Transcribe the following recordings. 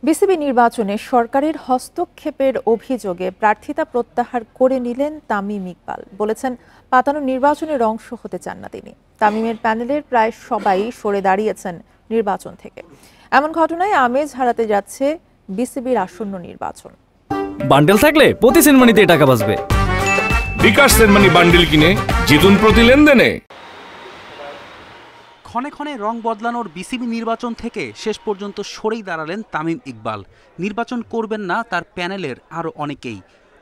BCB নির্বাচনে সরকারের হস্তক্ষেপের অভিযোগে প্রার্থিতা প্রত্যাহার করে নিলেন তামিম ইকবাল। বলেছেন, পাতানো নির্বাচনের অংশ হতে চান না তিনি। তামিমের প্যানেলের প্রায় সবাই সরে দাঁড়িয়েছেন নির্বাচন থেকে। এমন ঘটনায় আমেজ হারাতে যাচ্ছে বিসিবির আসন্ন নির্বাচন। বান্ডেল থাকলে প্রতি সেনমানিতে টাকা বাঁচবে। বিকাশ সেনমানি বান্ডেল কিনে জিতুন প্রতি লেনদেনে। ক্ষণে ক্ষণে রং বদলানোর বিসিবি নির্বাচন থেকে শেষ পর্যন্ত সরেই দাঁড়ালেন তামিম ইকবাল। নির্বাচন করবেন না তার প্যানেলের আরও অনেকেই।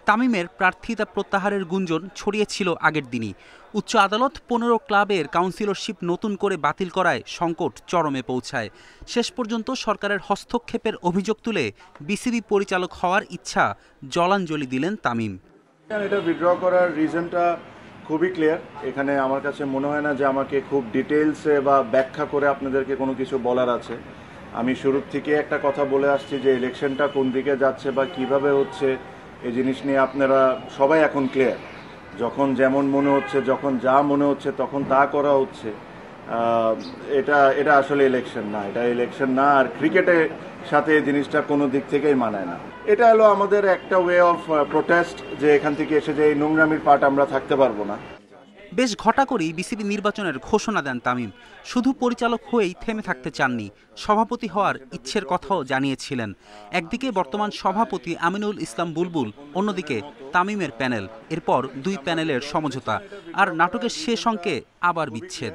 তামিমের প্রার্থিতা প্রত্যাহারের গুঞ্জন ছড়িয়েছিল আগের দিনই। উচ্চ আদালত 15 ক্লাবের কাউন্সিলরশিপ নতুন করে বাতিল করায় সংকট চরমে পৌঁছায়। শেষ পর্যন্ত সরকারের হস্তক্ষেপের অভিযোগ তুলে বিসিবি পরিচালক হওয়ার ইচ্ছা জলাঞ্জলি দিলেন তামিম। এটা উইথড্র করার রিজনটা খুবই ক্লিয়ার। এখানে আমার কাছে মনে হয় না যে আমাকে খুব ডিটেলসে বা ব্যাখ্যা করে আপনাদেরকে কোনো কিছু বলার আছে। আমি শুরুর থেকে একটা কথা বলে আসছি যে ইলেকশনটা কোন দিকে যাচ্ছে বা কিভাবে হচ্ছে এই জিনিস নিয়ে আপনারা সবাই এখন ক্লিয়ার। যখন যেমন মনে হচ্ছে, যখন যা মনে হচ্ছে তখন তা করা হচ্ছে। এটা আসলে ইলেকশন না, এটা ইলেকশন না। আর ক্রিকেটের সাথে এই জিনিসটা কোনো দিক থেকেই মানায় না। এটা হলো আমাদের একটা ওয়ে অফ প্রোটেস্ট, যে এখান থেকে এসে যে এই নোংরামির পার্ট আমরা থাকতে পারবো না। বেশ ঘটা করেই বিসিবি নির্বাচনের ঘোষণা দেন তামিম। শুধু পরিচালক হয়েই থেমে থাকতে চাননি, সভাপতি হওয়ার ইচ্ছের কথাও জানিয়েছিলেন। একদিকে বর্তমান সভাপতি আমিনুল ইসলাম বুলবুল, অন্যদিকে তামিমের প্যানেল। এরপর দুই প্যানেলের সমঝোতা, আর নাটকের শেষ অঙ্কে আবার বিচ্ছেদ।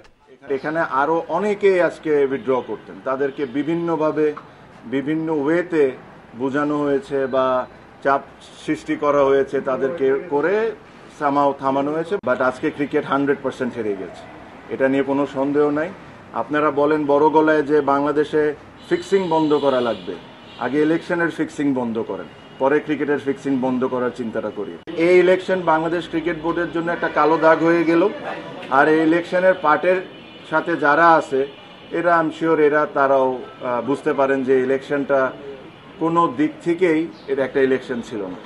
এখানে আরো অনেকেই আজকে উইথড্র করতেন, তাদেরকে বিভিন্নভাবে বিভিন্ন ওয়েতে বোঝানো হয়েছে বা চাপ সৃষ্টি করা হয়েছে, তাদেরকে করে থামানো হয়েছে। বাট আজকে ক্রিকেট 100% হেরে গেছে, এটা নিয়ে কোনো সন্দেহ নাই। আপনারা বলেন বড় গলায় যে বাংলাদেশে ফিক্সিং বন্ধ করা লাগবে, আগে ইলেকশনের ফিক্সিং বন্ধ করেন, পরে ক্রিকেটের ফিক্সিং বন্ধ করার চিন্তাটা করি। এই ইলেকশন বাংলাদেশ ক্রিকেট বোর্ডের জন্য একটা কালো দাগ হয়ে গেল। আর এই ইলেকশনের পার্টের সাথে যারা আছে এরা আই এম শিওর তারাও বুঝতে পারেন যে ইলেকশনটা কোনো দিক থেকেই এটা একটা ইলেকশন ছিল না।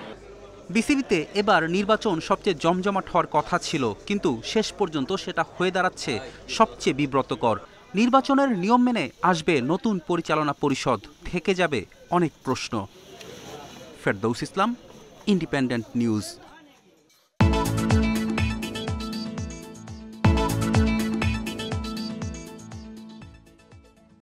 বিসিবিতে এবার নির্বাচন সবচেয়ে জমজমাট হওয়ার কথা ছিল, কিন্তু শেষ পর্যন্ত সেটা হয়ে দাঁড়াচ্ছে সবচেয়ে বিব্রতকর। নির্বাচনের নিয়ম মেনে আসবে নতুন পরিচালনা পরিষদ, থেকে যাবে অনেক প্রশ্ন। ফেরদৌস ইসলাম, ইন্ডিপেন্ডেন্ট নিউজ।